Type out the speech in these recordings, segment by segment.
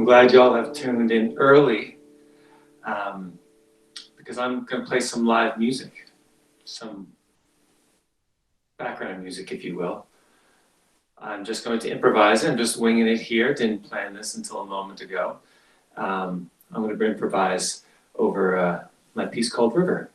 glad y'all have tuned in early because I'm going to play some live music, some background music, if you will. I'm just going to improvise it. I'm just winging it here. Didn't plan this until a moment ago. I'm going to improvise over my piece called River.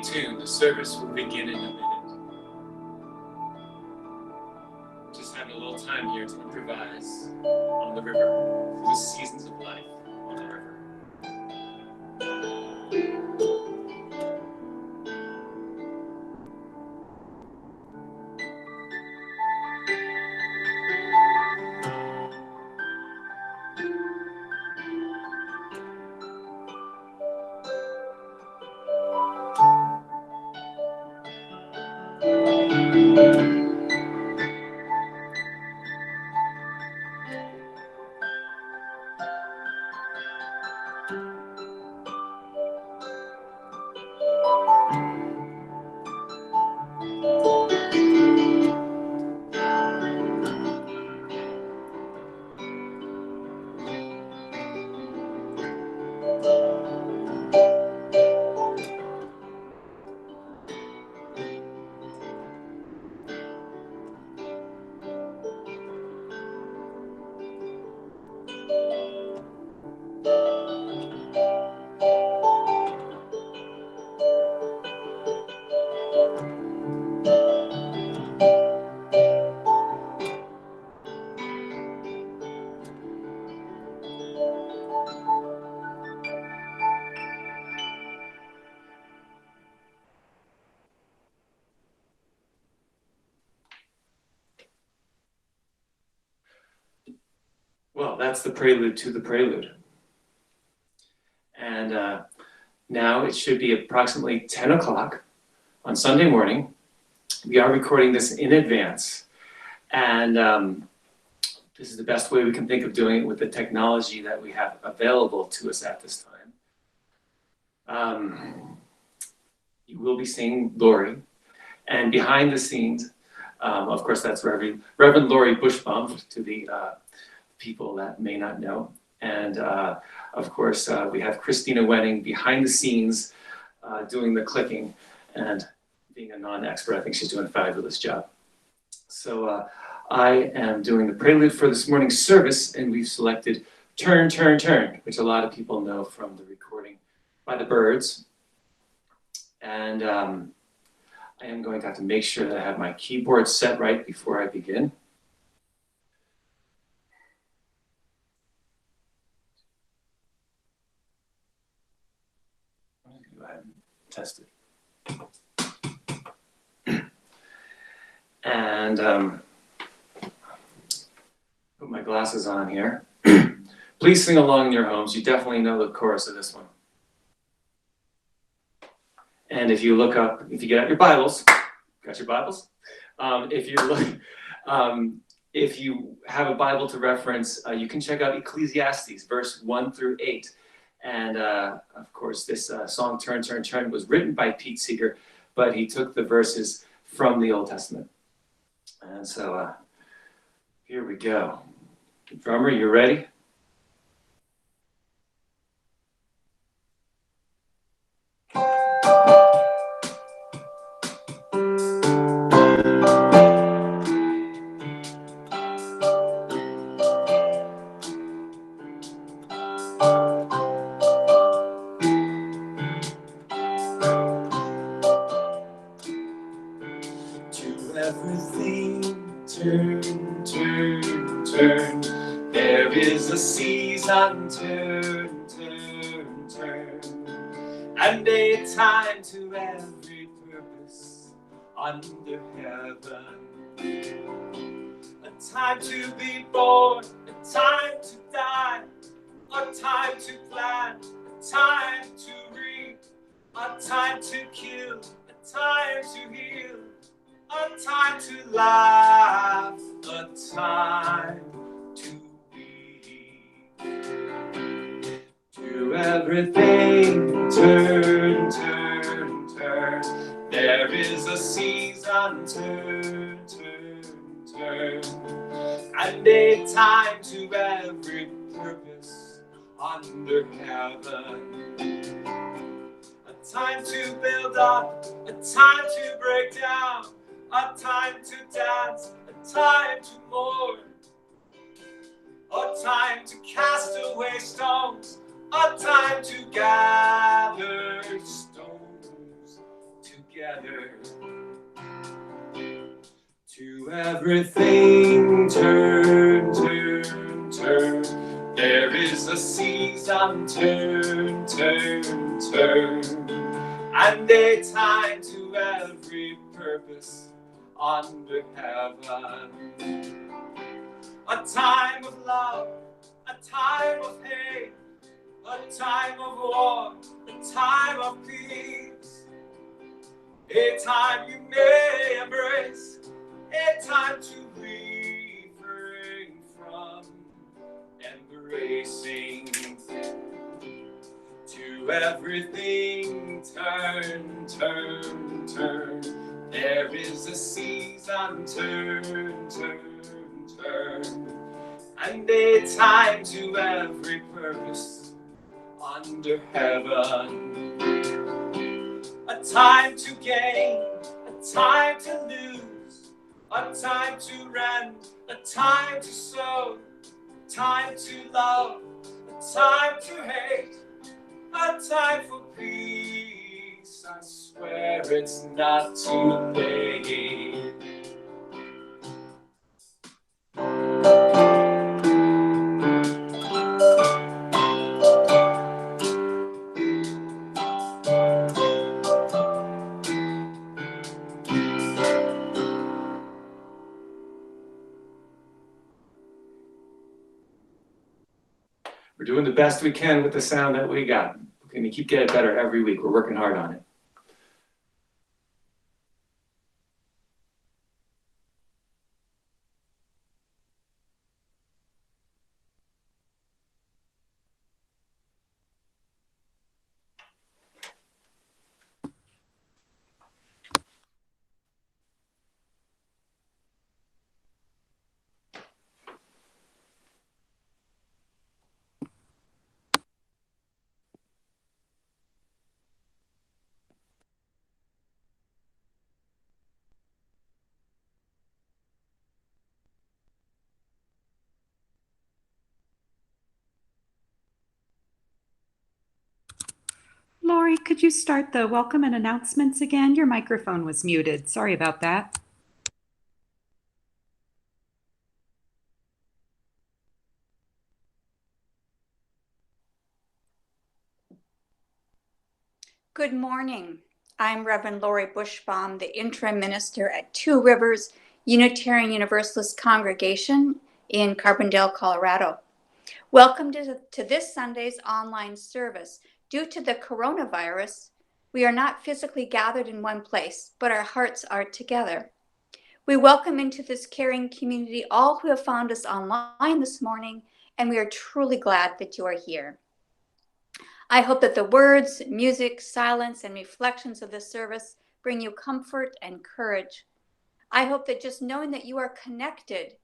tuned. The service will begin in a minute. Just having a little time here to improvise on the river, through the seasons of life on the river. Well, that's the prelude to the prelude. And now it should be approximately 10 o'clock on Sunday morning. We are recording this in advance. And this is the best way we can think of doing it with the technology that we have available to us at this time. You will be seeing Laurie. And behind the scenes, of course, that's Reverend Laurie Bushbaum, to the people that may not know. And of course, we have Christina Wenning behind the scenes doing the clicking, and being a non-expert, I think she's doing a fabulous job. So I am doing the prelude for this morning's service, and we've selected Turn, Turn, Turn, which a lot of people know from the recording by the Byrds. And I am going to have to make sure that I have my keyboard set right before I begin. Go ahead and test it. And put my glasses on here. Please sing along in your homes. You definitely know the chorus of this one. And if you look up, if you get out your Bibles, got your Bibles? If you look, if you have a Bible to reference, you can check out Ecclesiastes, verse 1 through 8. And of course, this song, Turn, Turn, Turn, was written by Pete Seeger, but he took the verses from the Old Testament. And so here we go. Drummer, you ready? Turn, turn, turn, and a time to every purpose under heaven. A time to be born, a time to die, a time to plan, a time to reap, a time to kill, a time to heal, a time to laugh, a time to to everything, turn, turn, turn. There is a season, turn, turn, turn. And a time to every purpose under heaven. A time to build up, a time to break down, a time to dance, a time to mourn. A time to cast away stones, a time to gather stones, together. To everything turn, turn, turn. There is a season, turn, turn, turn. And a time to every purpose under heaven. A time of love, a time of hate, a time of war, a time of peace. A time you may embrace, a time to refrain from embracing. To everything turn, turn, turn. There is a season, turn, turn, turn. And a time to every purpose under heaven. A time to gain, a time to lose, a time to rend, a time to sow, a time to love, a time to hate, a time for peace. I swear it's not too late. We're doing the best we can with the sound that we got. We're going to keep getting better every week. We're working hard on it. Laurie, could you start the welcome and announcements again? Your microphone was muted. Sorry about that. Good morning. I'm Reverend Laurie Bushbaum, the interim minister at Two Rivers Unitarian Universalist congregation in Carbondale, Colorado. Welcome to this Sunday's online service. Due to the coronavirus, we are not physically gathered in one place, but our hearts are together. We welcome into this caring community all who have found us online this morning, and we are truly glad that you are here. I hope that the words, music, silence, and reflections of this service bring you comfort and courage. I hope that just knowing that you are connected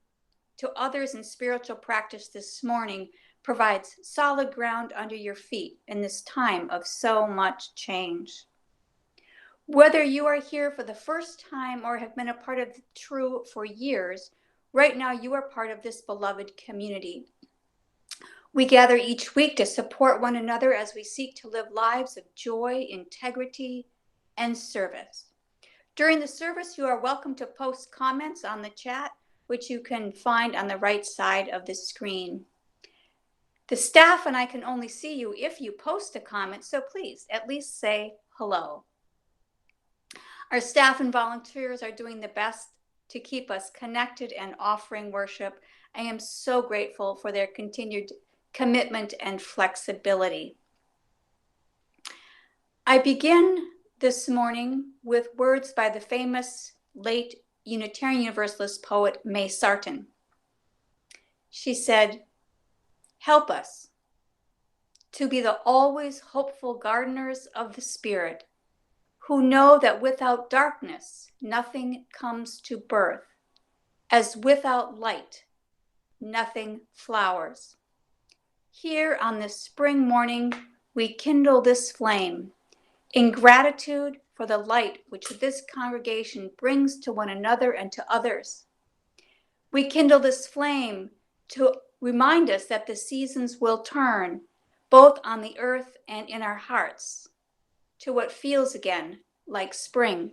to others in spiritual practice this morning provides solid ground under your feet in this time of so much change. Whether you are here for the first time or have been a part of TRUU for years, right now you are part of this beloved community. We gather each week to support one another as we seek to live lives of joy, integrity, and service. During the service, you are welcome to post comments on the chat, which you can find on the right side of the screen. The staff and I can only see you if you post a comment, so please at least say hello. Our staff and volunteers are doing the best to keep us connected and offering worship. I am so grateful for their continued commitment and flexibility. I begin this morning with words by the famous late Unitarian Universalist poet May Sarton. She said, "Help us to be the always hopeful gardeners of the Spirit, who know that without darkness nothing comes to birth, as without light nothing flowers. Here on this spring morning, we kindle this flame in gratitude for the light which this congregation brings to one another and to others. We kindle this flame to remind us that the seasons will turn, both on the earth and in our hearts, to what feels again like spring.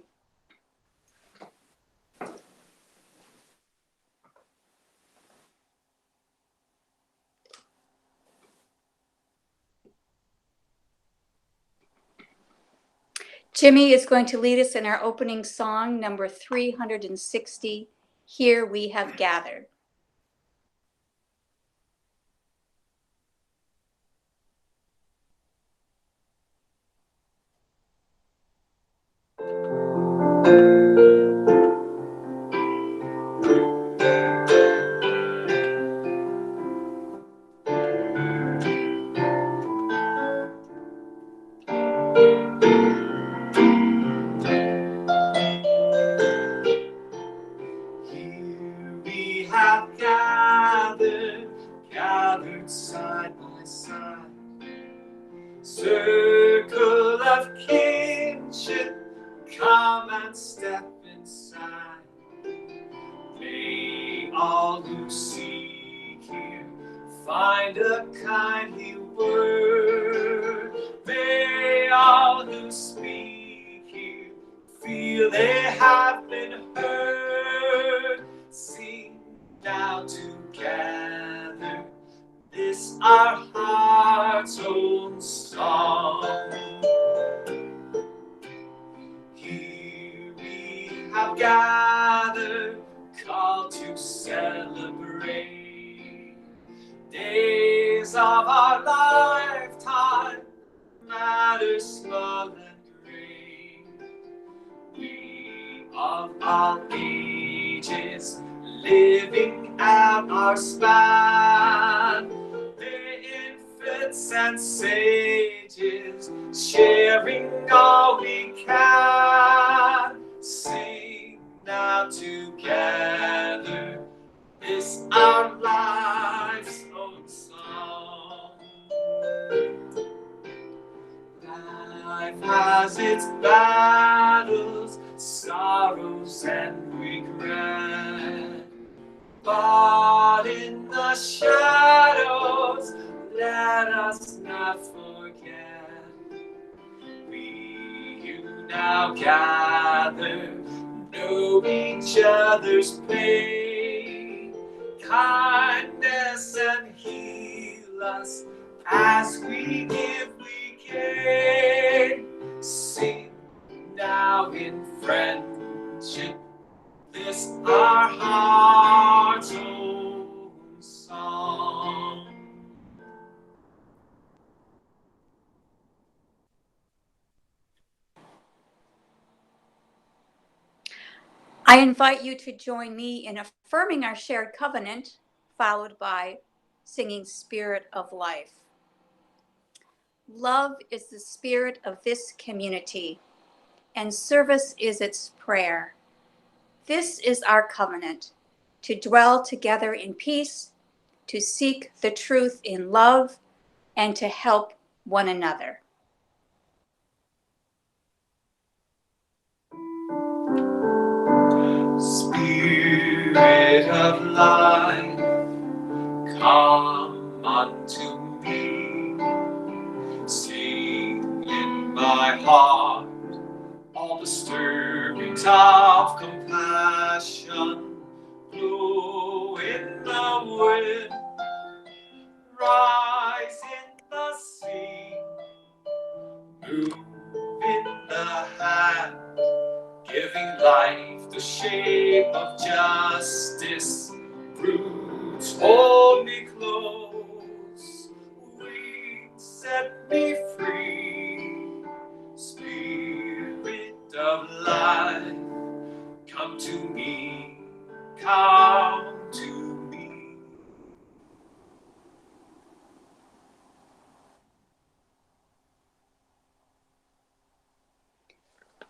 Jimmy is going to lead us in our opening song, number 360, Here We Have Gathered. Gathered side by side, circle of kinship, come and step inside. May all who seek here find a kindly word. May all who speak here feel they have been heard. Sing now together this our heart's own song. Here we have gathered, called to celebrate days of our lifetime, matter small and great. We of all ages, living out our span, the infants and sages, sharing all we can. Sing now together this our life's own song. Life has its battles, sorrows and regret, but in the shadows let us not forget. We who now gather know each other's pain, kindness and heal us as we give we gain. Sing now in friendship this our heart's own song. I invite you to join me in affirming our shared covenant, followed by singing Spirit of Life. Love is the spirit of this community, and service is its prayer. This is our covenant, to dwell together in peace, to seek the truth in love, and to help one another. Spirit of life, come unto me. Sing in my heart all the stirrings of compassion. Blow in the wind, rise in the sea, move in the hand, giving life the shape of justice. Roots hold me close, wings set me free. Spirit of life, come to me, come to me.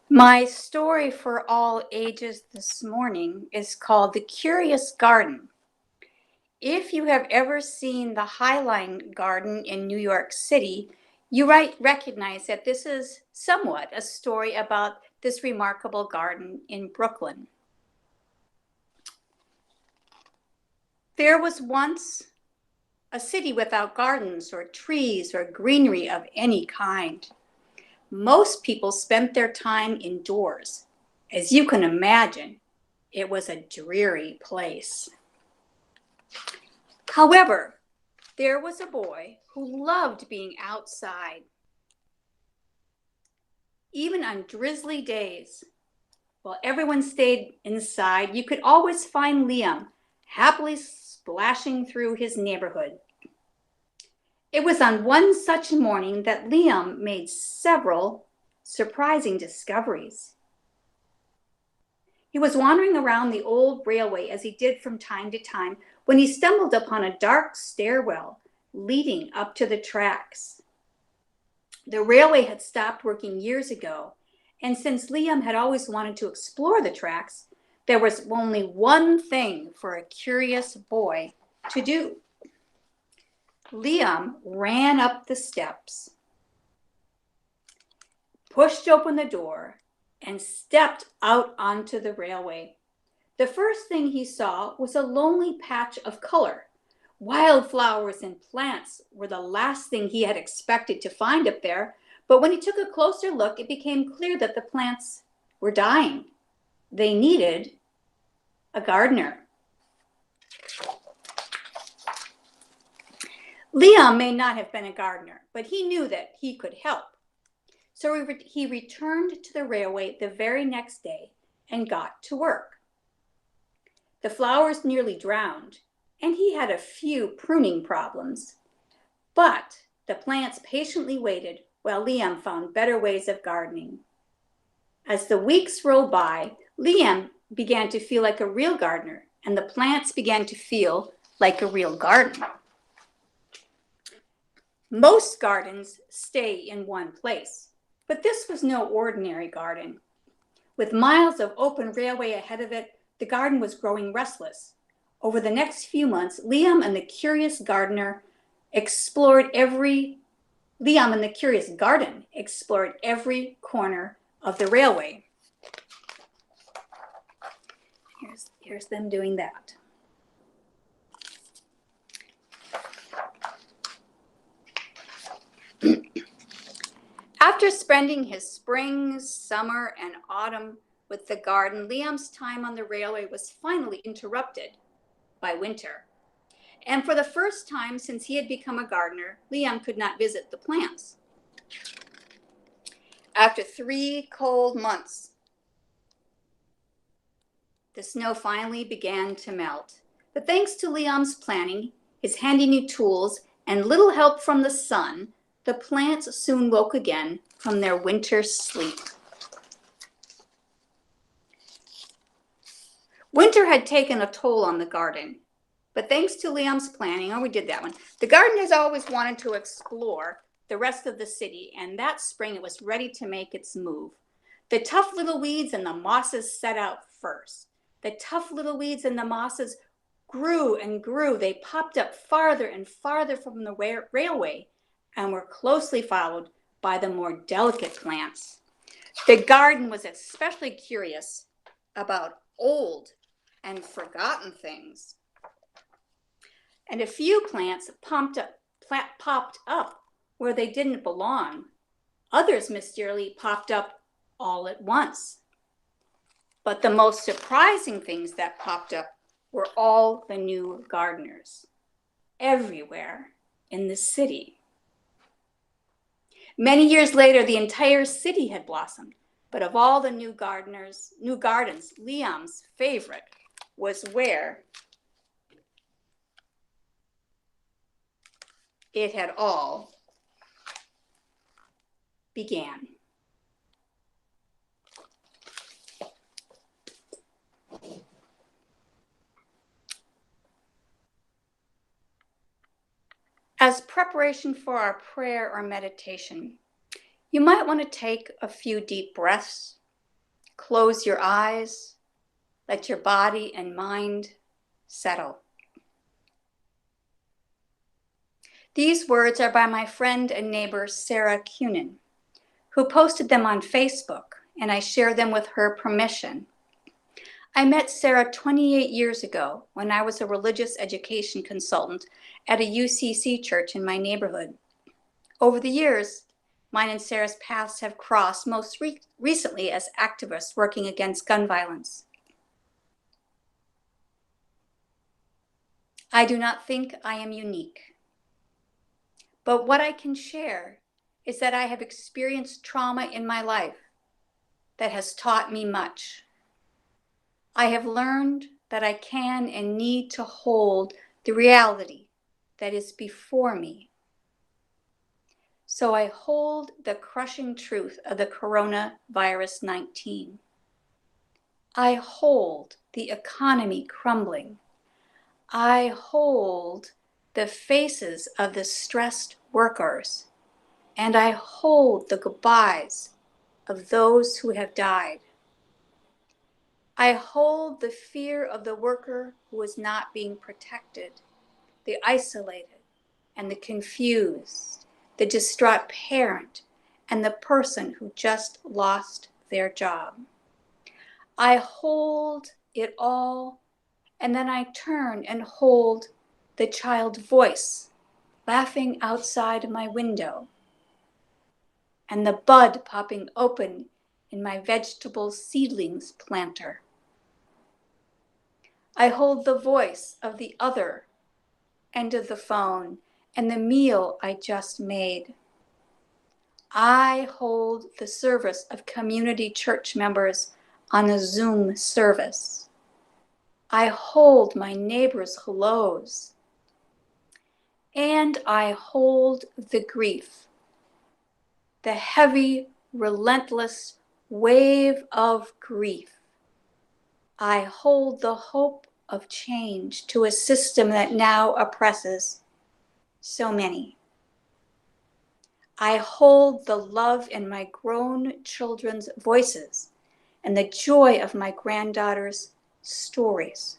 My story for all ages this morning is called The Curious Garden. If you have ever seen the Highline Garden in New York City, you might recognize that this is somewhat a story about this remarkable garden in Brooklyn. There was once a city without gardens or trees or greenery of any kind. most people spent their time indoors. As you can imagine, it was a dreary place. However, there was a boy who loved being outside. Even on drizzly days, while everyone stayed inside, you could always find Liam happily splashing through his neighborhood. It was on one such morning that Liam made several surprising discoveries. He was wandering around the old railway, as he did from time to time, when he stumbled upon a dark stairwell leading up to the tracks. The railway had stopped working years ago, and since Liam had always wanted to explore the tracks, there was only one thing for a curious boy to do. Liam ran up the steps, pushed open the door, and stepped out onto the railway. The first thing he saw was a lonely patch of color. Wildflowers and plants were the last thing he had expected to find up there, but when he took a closer look, it became clear that the plants were dying. They needed a gardener. Liam may not have been a gardener, but he knew that he could help. So he returned to the railway the very next day and got to work. The flowers nearly drowned, and he had a few pruning problems. But the plants patiently waited while Liam found better ways of gardening. As the weeks rolled by, Liam began to feel like a real gardener, and the plants began to feel like a real garden. Most gardens stay in one place, but this was no ordinary garden. With miles of open railway ahead of it, the garden was growing restless. Over the next few months, Liam and the curious garden explored every corner of the railway. Here's them doing that. After spending his spring, summer, and autumn with the garden, Liam's time on the railway was finally interrupted by winter. And for the first time since he had become a gardener, Liam could not visit the plants. After 3 cold months, the snow finally began to melt. But thanks to Liam's planning, his handy new tools, and little help from the sun, the plants soon woke again from their winter sleep. Winter had taken a toll on the garden, but thanks to Liam's planning, the garden has always wanted to explore the rest of the city, and that spring it was ready to make its move. The tough little weeds and the mosses set out first. The tough little weeds and the mosses grew and grew. They popped up farther and farther from the railway and were closely followed by the more delicate plants. The garden was especially curious about old and forgotten things. And a few plants popped up where they didn't belong. Others mysteriously popped up all at once. But the most surprising things that popped up were all the new gardeners, everywhere in the city. Many years later, the entire city had blossomed, but of all the new gardens, Liam's favorite was where it had all began. As preparation for our prayer or meditation, you might want to take a few deep breaths, close your eyes, let your body and mind settle. These words are by my friend and neighbor, Sarah Cunin, who posted them on Facebook, and I share them with her permission. I met Sarah 28 years ago when I was a religious education consultant at a UCC church in my neighborhood. Over the years, Mine and Sarah's paths have crossed, most recently as activists working against gun violence. I do not think I am unique. But what I can share is that I have experienced trauma in my life that has taught me much. I have learned that I can and need to hold the reality that is before me. So I hold the crushing truth of the coronavirus 19. I hold the economy crumbling. I hold the faces of the stressed workers, and I hold the goodbyes of those who have died. I hold the fear of the worker who is not being protected, the isolated and the confused, the distraught parent, and the person who just lost their job. I hold it all, and then I turn and hold the child's voice laughing outside my window, and the bud popping open in my vegetable seedlings planter. I hold the voice of the other end of the phone and the meal I just made. I hold the service of community church members on a Zoom service. I hold my neighbor's hellos. And I hold the grief, the heavy, relentless wave of grief. I hold the hope of change to a system that now oppresses so many. I hold the love in my grown children's voices and the joy of my granddaughter's stories.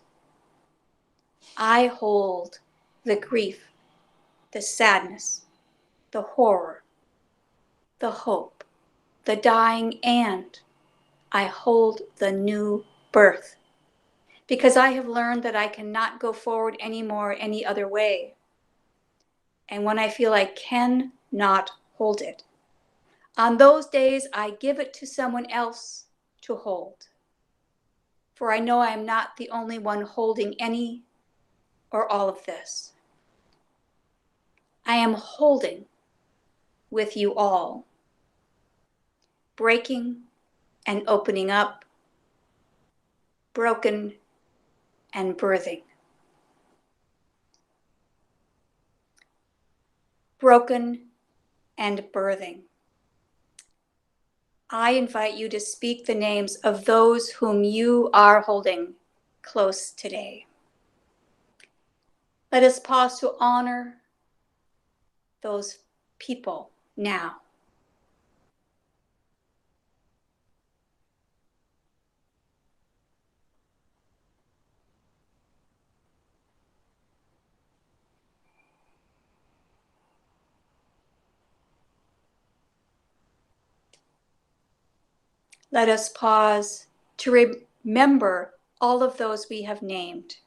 I hold the grief, the sadness, the horror, the hope, the dying, and I hold the new birth. Because I have learned that I cannot go forward anymore any other way. And when I feel I cannot hold it, on those days I give it to someone else to hold. For I know I am not the only one holding any or all of this. I am holding with you all, breaking and opening up, broken and birthing. Broken and birthing. I invite you to speak the names of those whom you are holding close today. Let us pause to honor those people now. Let us pause to remember all of those we have named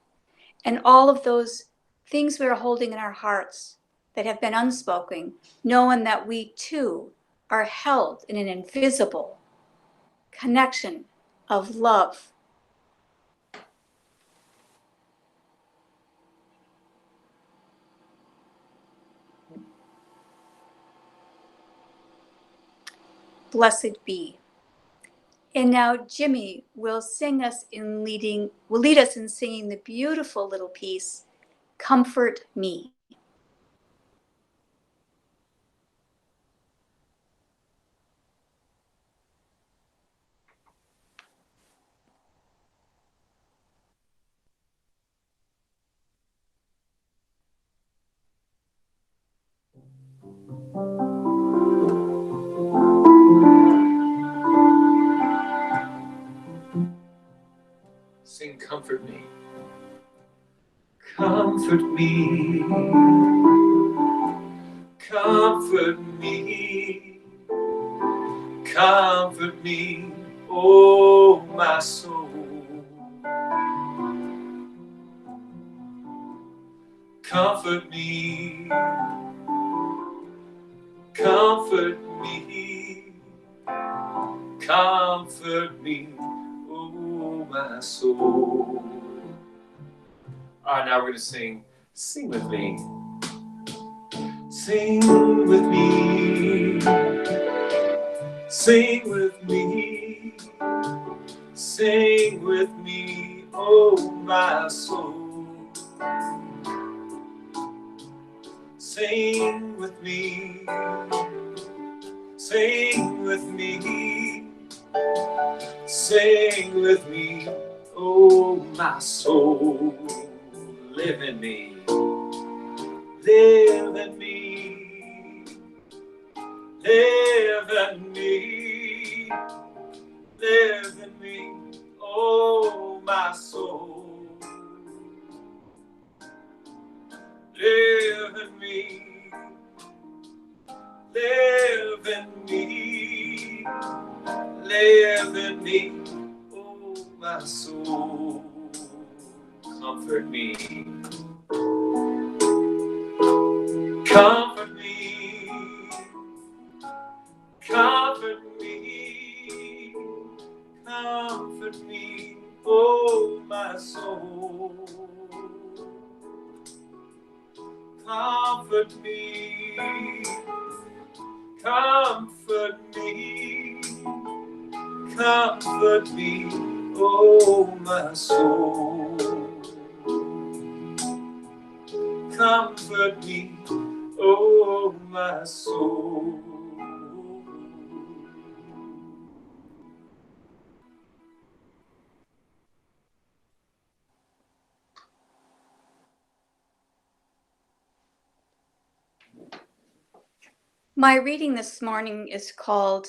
and all of those things we are holding in our hearts that have been unspoken, knowing that we too are held in an invisible connection of love. Blessed be. And now Jimmy will lead us in singing the beautiful little piece, Comfort Me. Sing Comfort Me. Comfort me, comfort me, comfort me, oh my soul. Comfort me, comfort me, comfort me, oh my soul. All right, now we're going to sing with me. Sing with me, sing with me, sing with me, oh my soul. Sing with me, sing with me, sing with me, oh my soul. Live in me, live in me, live in me, live in me, oh my soul. Live in me, live in me, live in me, oh my soul. Comfort me, comfort me, comfort me, comfort me, oh my soul. Comfort me, comfort me, comfort me, oh my soul. Comfort me, oh my soul. My reading this morning is called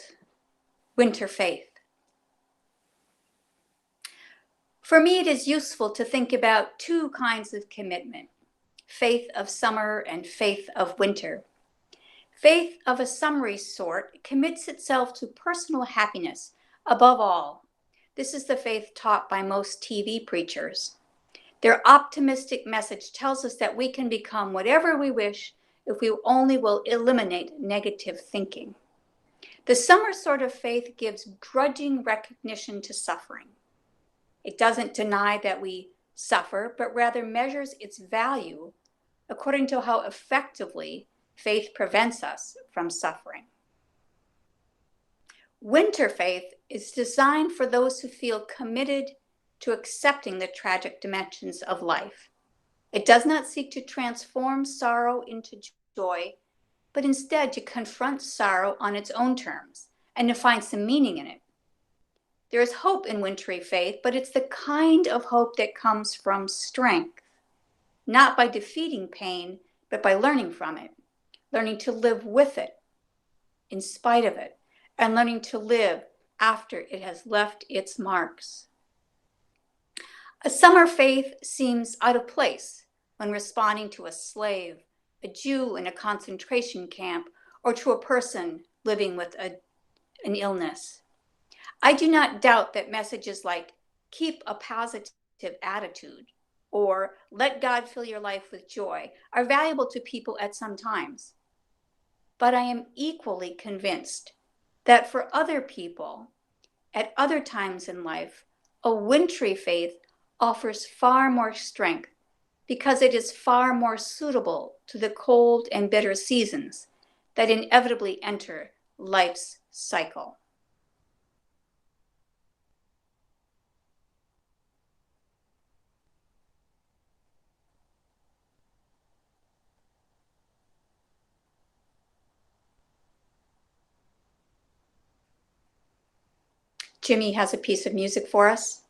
Winter Faith. For me, it is useful to think about two kinds of commitment: faith of summer and faith of winter. Faith of a summery sort commits itself to personal happiness above all. This is the faith taught by most TV preachers. Their optimistic message tells us that we can become whatever we wish if we only will eliminate negative thinking. The summer sort of faith gives grudging recognition to suffering. It doesn't deny that we suffer, but rather measures its value according to how effectively faith prevents us from suffering. Winter faith is designed for those who feel committed to accepting the tragic dimensions of life. It does not seek to transform sorrow into joy, but instead to confront sorrow on its own terms and to find some meaning in it. There is hope in wintry faith, but it's the kind of hope that comes from strength, not by defeating pain, but by learning from it, learning to live with it, in spite of it, and learning to live after it has left its marks. A summer faith seems out of place when responding to a slave, a Jew in a concentration camp, or to a person living with an illness. I do not doubt that messages like keep a positive attitude or let God fill your life with joy are valuable to people at some times. But I am equally convinced that for other people, at other times in life, a wintry faith offers far more strength because it is far more suitable to the cold and bitter seasons that inevitably enter life's cycle. Jimmy has a piece of music for us.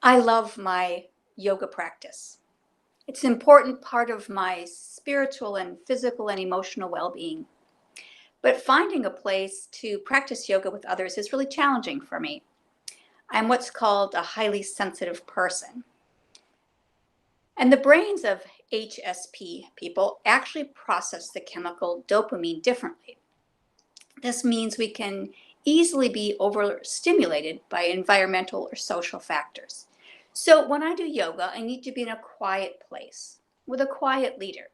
I love my yoga practice. It's an important part of my spiritual and physical and emotional well-being. But finding a place to practice yoga with others is really challenging for me. I'm what's called a highly sensitive person. And the brains of HSP people actually process the chemical dopamine differently. This means we can easily be overstimulated by environmental or social factors. So when I do yoga, I need to be in a quiet place with a quiet leader.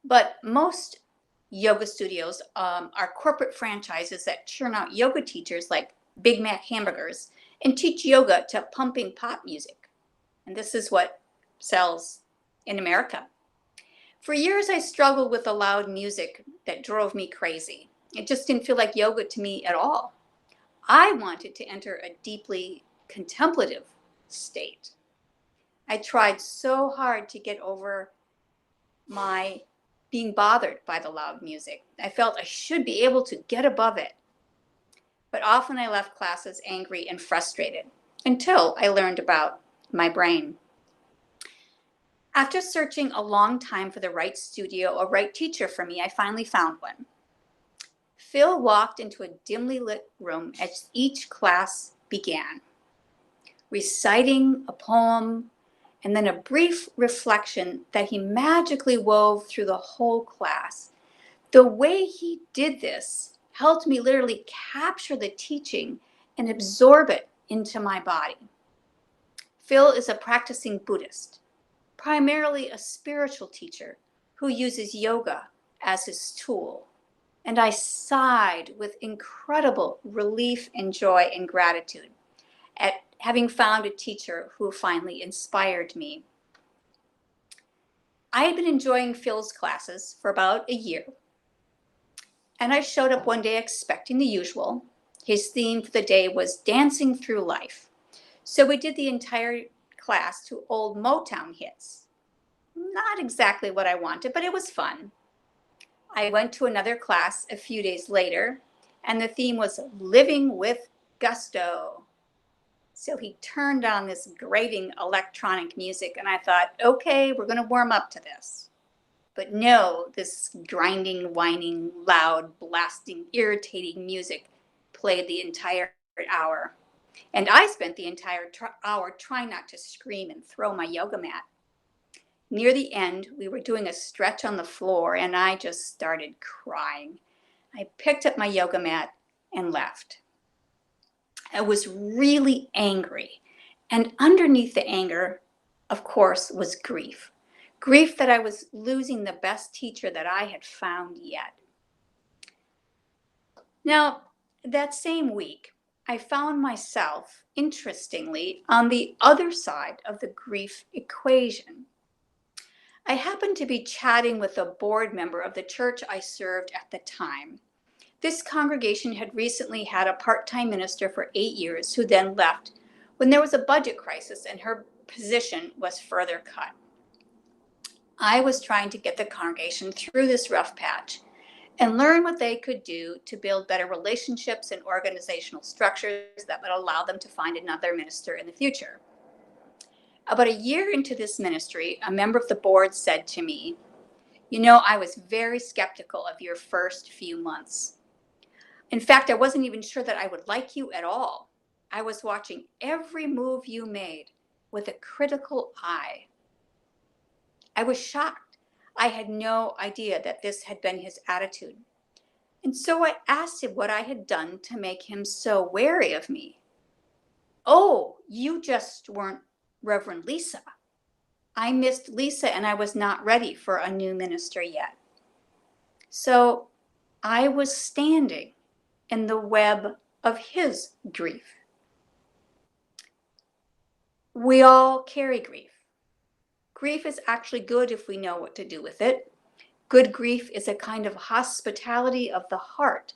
But most yoga studios are corporate franchises that churn out yoga teachers like Big Mac hamburgers and teach yoga to pumping pop music. And this is what sells in America. For years, I struggled with the loud music that drove me crazy. It just didn't feel like yoga to me at all. I wanted to enter a deeply contemplative state. I tried so hard to get over my being bothered by the loud music. I felt I should be able to get above it. But often I left classes angry and frustrated until I learned about my brain. After searching a long time for the right studio or right teacher for me, I finally found one. Phil walked into a dimly lit room as each class began, reciting a poem and then a brief reflection that he magically wove through the whole class. The way he did this helped me literally capture the teaching and absorb it into my body. Phil is a practicing Buddhist, primarily a spiritual teacher who uses yoga as his tool. And I sighed with incredible relief and joy and gratitude at having found a teacher who finally inspired me. I had been enjoying Phil's classes for about a year, and I showed up one day expecting the usual. His theme for the day was dancing through life. So we did the entire class to old Motown hits. Not exactly what I wanted, but it was fun. I went to another class a few days later, and the theme was living with gusto. So he turned on this grating electronic music, and I thought, okay, we're going to warm up to this. But no, this grinding, whining, loud, blasting, irritating music played the entire hour. And I spent the entire hour trying not to scream and throw my yoga mat. Near the end, we were doing a stretch on the floor, and I just started crying. I picked up my yoga mat and left. I was really angry. And underneath the anger, of course, was grief. Grief that I was losing the best teacher that I had found yet. Now, that same week, I found myself, interestingly, on the other side of the grief equation. I happened to be chatting with a board member of the church I served at the time. This congregation had recently had a part-time minister for 8 years who then left when there was a budget crisis and her position was further cut. I was trying to get the congregation through this rough patch and learn what they could do to build better relationships and organizational structures that would allow them to find another minister in the future. About a year into this ministry, a member of the board said to me, "You know, I was very skeptical of your first few months. In fact, I wasn't even sure that I would like you at all. I was watching every move you made with a critical eye." I was shocked. I had no idea that this had been his attitude. And so I asked him what I had done to make him so wary of me. "Oh, you just weren't Reverend Lisa. I missed Lisa and I was not ready for a new minister yet." So I was standing in the web of his grief. We all carry grief. Grief is actually good if we know what to do with it. Good grief is a kind of hospitality of the heart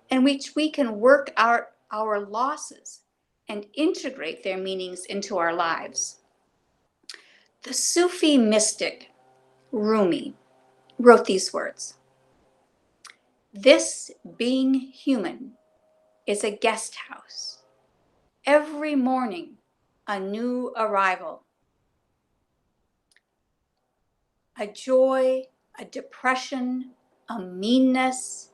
in which we can work out our losses and integrate their meanings into our lives. The Sufi mystic Rumi wrote these words: "This being human is a guest house. Every morning a new arrival, a joy, a depression, a meanness.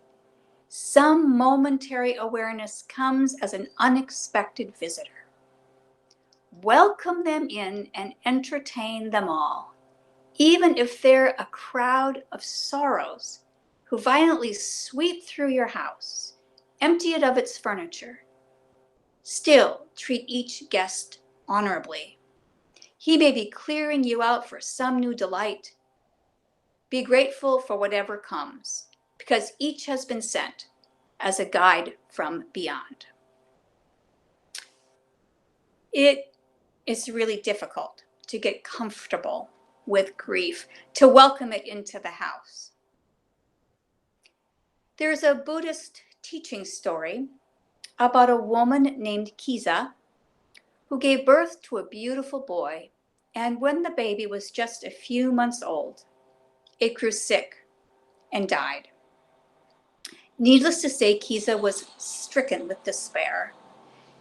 Some momentary awareness comes as an unexpected visitor. Welcome them in and entertain them all, even if they're a crowd of sorrows who violently sweep through your house, empty it of its furniture. Still, treat each guest honorably. He may be clearing you out for some new delight. Be grateful for whatever comes, because each has been sent as a guide from beyond. It is really difficult to get comfortable with grief, to welcome it into the house. There's a Buddhist teaching story about a woman named Kiza who gave birth to a beautiful boy, and when the baby was just a few months old, it grew sick and died. Needless to say, Kiza was stricken with despair.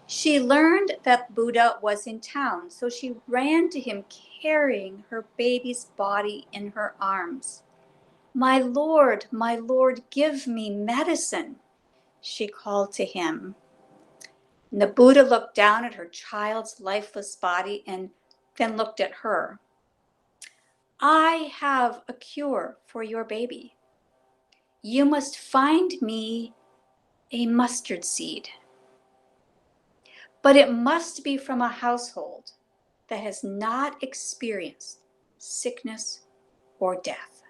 She learned that Buddha was in town, so she ran to him carrying her baby's body in her arms. My Lord, give me medicine," she called to him. And the Buddha looked down at her child's lifeless body and then looked at her. "I have a cure for your baby. You must find me a mustard seed. But it must be from a household that has not experienced sickness or death."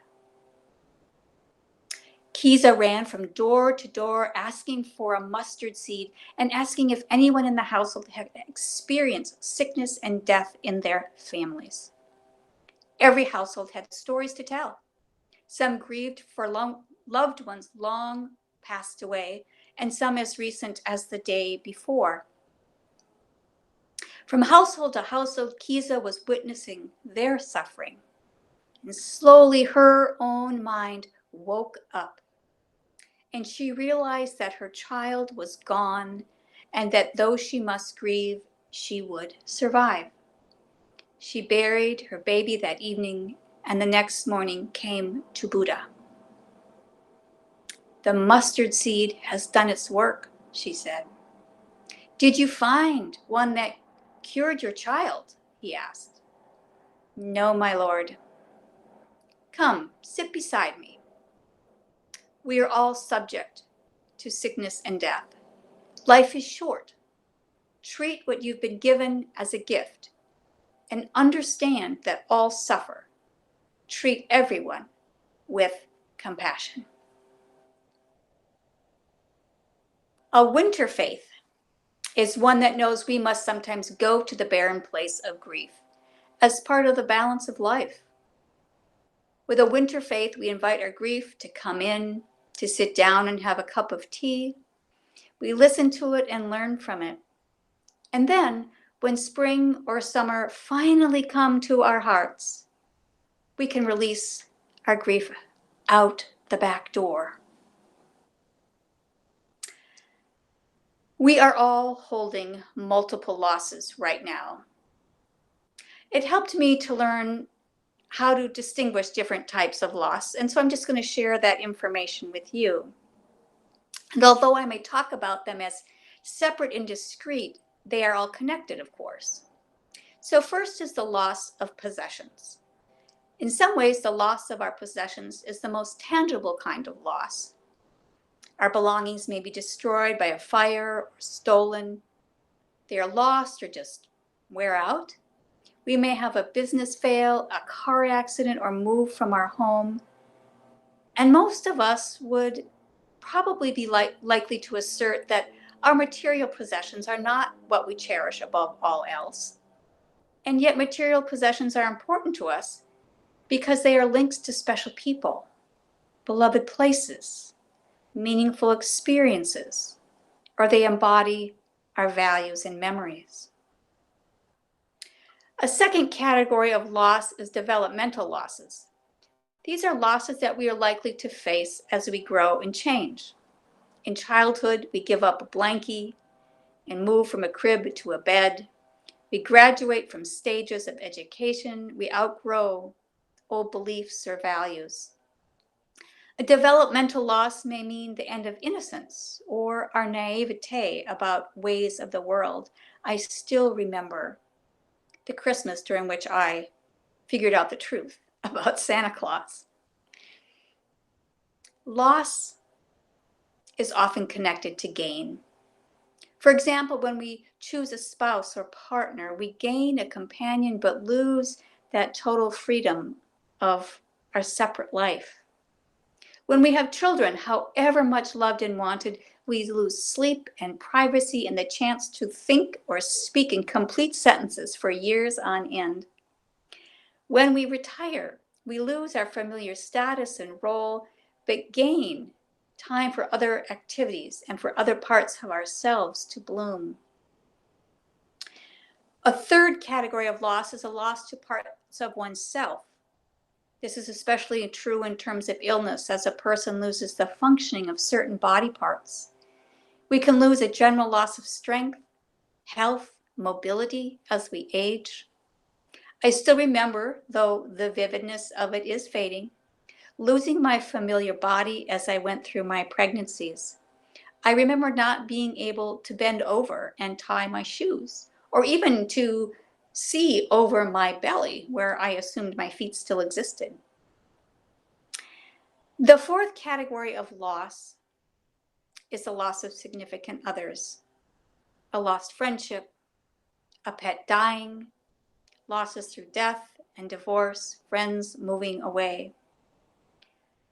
Kiza ran from door to door asking for a mustard seed and asking if anyone in the household had experienced sickness and death in their families. Every household had stories to tell. Some grieved for loved ones long passed away, and some as recent as the day before. From household to household, Kiza was witnessing their suffering. And slowly her own mind woke up. And she realized that her child was gone and that though she must grieve, she would survive. She buried her baby that evening and the next morning came to Buddha. "The mustard seed has done its work," she said. "Did you find one that cured your child?" he asked. "No, my Lord." "Come, sit beside me. We are all subject to sickness and death. Life is short. Treat what you've been given as a gift and understand that all suffer. Treat everyone with compassion." A winter faith is one that knows we must sometimes go to the barren place of grief as part of the balance of life. With a winter faith, we invite our grief to come in, to sit down and have a cup of tea. We listen to it and learn from it. And then, when spring or summer finally come to our hearts, we can release our grief out the back door. We are all holding multiple losses right now. It helped me to learn how to distinguish different types of loss, and so I'm just going to share that information with you. And although I may talk about them as separate and discrete, they are all connected, of course. So first is the loss of possessions. In some ways, the loss of our possessions is the most tangible kind of loss. Our belongings may be destroyed by a fire or stolen. They are lost or just wear out. We may have a business fail, a car accident, or move from our home. And most of us would probably be likely to assert that our material possessions are not what we cherish above all else. And yet material possessions are important to us because they are links to special people, beloved places, meaningful experiences, or they embody our values and memories. A second category of loss is developmental losses. These are losses that we are likely to face as we grow and change. In childhood, we give up a blankie and move from a crib to a bed. We graduate from stages of education. We outgrow old beliefs or values. A developmental loss may mean the end of innocence or our naivete about ways of the world. I still remember the Christmas during which I figured out the truth about Santa Claus. Loss is often connected to gain. For example, when we choose a spouse or partner, we gain a companion but lose that total freedom of our separate life. When we have children, however much loved and wanted, we lose sleep and privacy and the chance to think or speak in complete sentences for years on end. When we retire, we lose our familiar status and role, but gain time for other activities and for other parts of ourselves to bloom. A third category of loss is a loss to parts of oneself. This is especially true in terms of illness, as a person loses the functioning of certain body parts. We can lose a general loss of strength, health, mobility as we age. I still remember, though the vividness of it is fading, losing my familiar body as I went through my pregnancies. I remember not being able to bend over and tie my shoes, or even to see over my belly where I assumed my feet still existed. The fourth category of loss is the loss of significant others. A lost friendship, a pet dying, losses through death and divorce, friends moving away.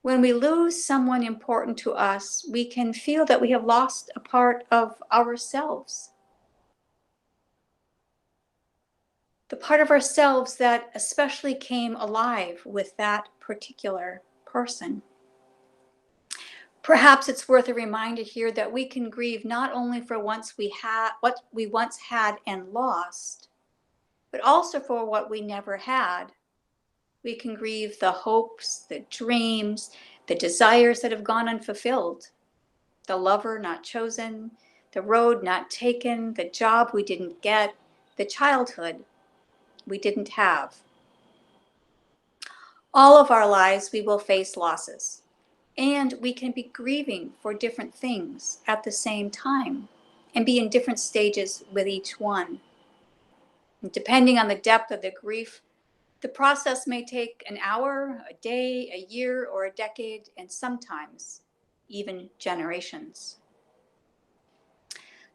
When we lose someone important to us, we can feel that we have lost a part of ourselves. The part of ourselves that especially came alive with that particular person. Perhaps it's worth a reminder here that we can grieve not only for what we once had and lost, but also for what we never had. We can grieve the hopes, the dreams, the desires that have gone unfulfilled, the lover not chosen, the road not taken, the job we didn't get, the childhood we didn't have. All of our lives we will face losses, and we can be grieving for different things at the same time and be in different stages with each one. And depending on the depth of the grief, the process may take an hour, a day, a year, or a decade, and sometimes even generations.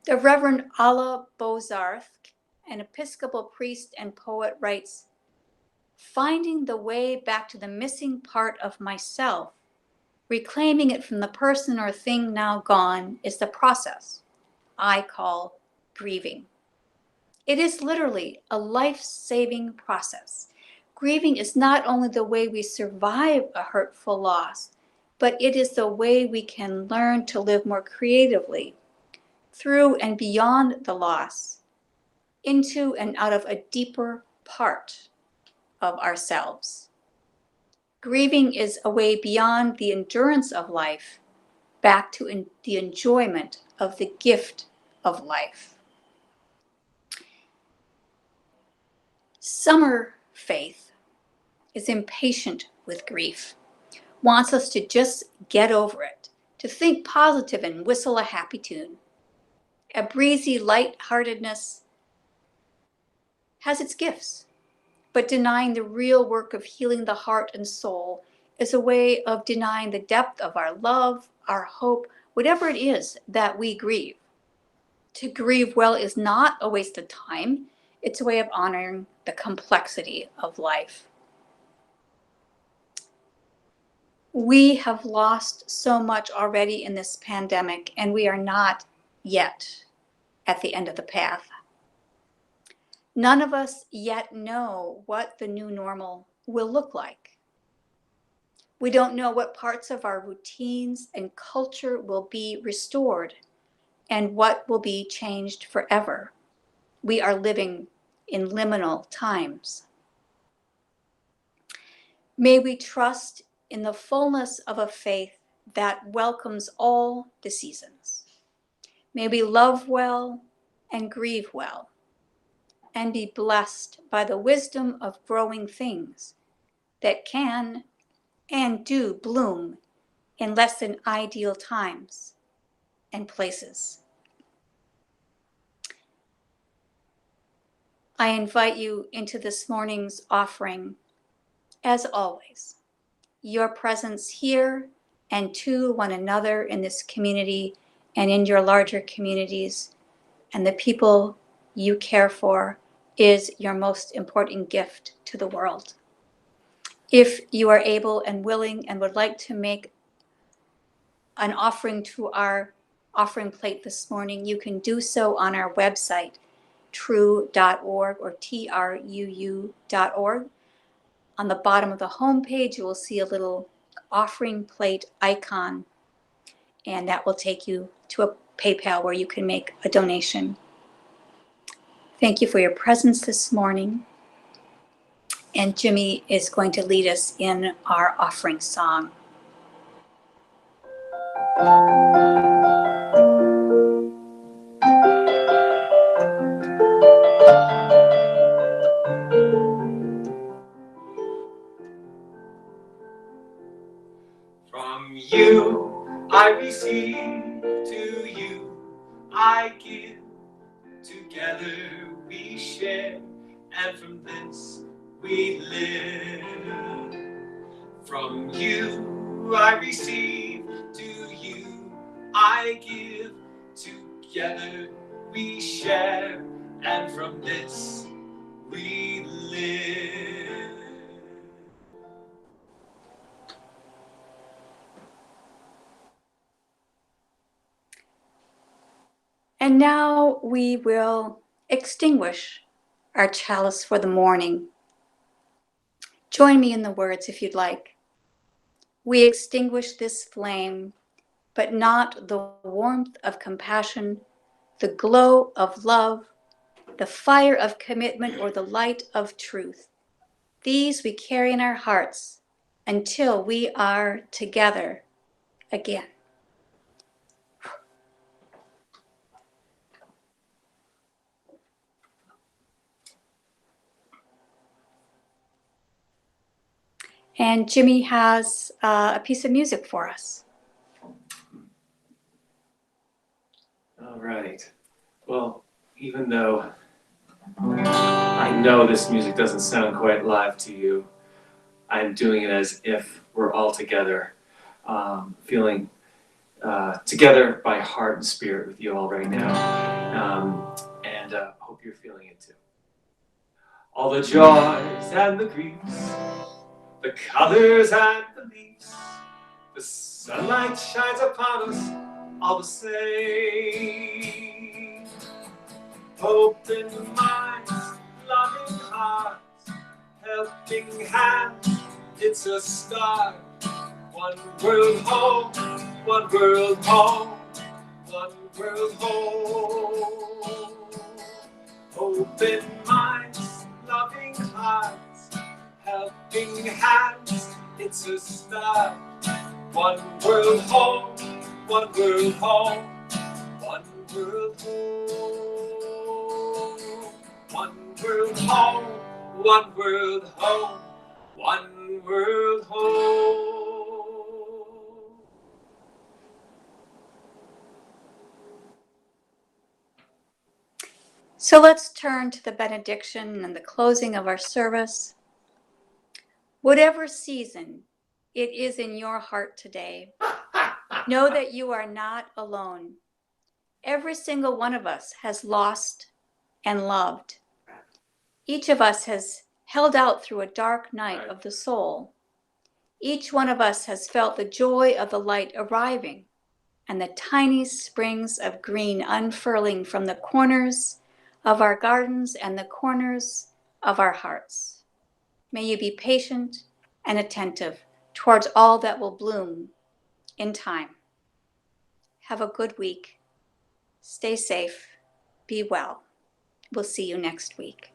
The Reverend Allah Bozarth, an Episcopal priest and poet, writes, "Finding the way back to the missing part of myself, reclaiming it from the person or thing now gone, is the process I call grieving." It is literally a life-saving process. Grieving is not only the way we survive a hurtful loss, but it is the way we can learn to live more creatively through and beyond the loss, into and out of a deeper part of ourselves. Grieving is a way beyond the endurance of life, back to the enjoyment of the gift of life. Summer faith is impatient with grief, wants us to just get over it, to think positive and whistle a happy tune. A breezy lightheartedness has its gifts, but denying the real work of healing the heart and soul is a way of denying the depth of our love, our hope, whatever it is that we grieve. To grieve well is not a waste of time. It's a way of honoring the complexity of life. We have lost so much already in this pandemic, and we are not yet at the end of the path. None of us yet know what the new normal will look like. We don't know what parts of our routines and culture will be restored and what will be changed forever. We are living in liminal times. May we trust in the fullness of a faith that welcomes all the seasons. May we love well and grieve well. and be blessed by the wisdom of growing things that can and do bloom in less than ideal times and places. I invite you into this morning's offering, as always, your presence here and to one another in this community and in your larger communities and the people you care for is your most important gift to the world. If you are able and willing and would like to make an offering to our offering plate this morning, you can do so on our website, TRUU.org or TRUU.org. On the bottom of the homepage, you will see a little offering plate icon, and that will take you to a PayPal where you can make a donation. Thank you for your presence this morning. And Jimmy is going to lead us in our offering song. From you I receive, to you I give. Together we share, and from this we live. From you I receive, to you I give. Together we share, and from this we live. And now we will extinguish our chalice for the morning. Join me in the words if you'd like. We extinguish this flame, but not the warmth of compassion, the glow of love, the fire of commitment, or the light of truth. These we carry in our hearts until we are together again. And Jimmy has a piece of music for us. All right. Well, even though I know this music doesn't sound quite live to you, I'm doing it as if we're all together, feeling together by heart and spirit with you all right now. And hope you're feeling it too. All the joys and the griefs, the colors and the leaves, the sunlight shines upon us all the same. Open minds, loving hearts, helping hands, it's a start. One world home, one world home, one world home. Open minds, loving hearts, helping hands, it's a start. One world home, one world home, one world home. One world home, one world home, one world home. So let's turn to the benediction and the closing of our service. Whatever season it is in your heart today, know that you are not alone. Every single one of us has lost and loved. Each of us has held out through a dark night of the soul. Each one of us has felt the joy of the light arriving and the tiny springs of green unfurling from the corners of our gardens and the corners of our hearts. May you be patient and attentive towards all that will bloom in time. Have a good week. Stay safe. Be well. We'll see you next week.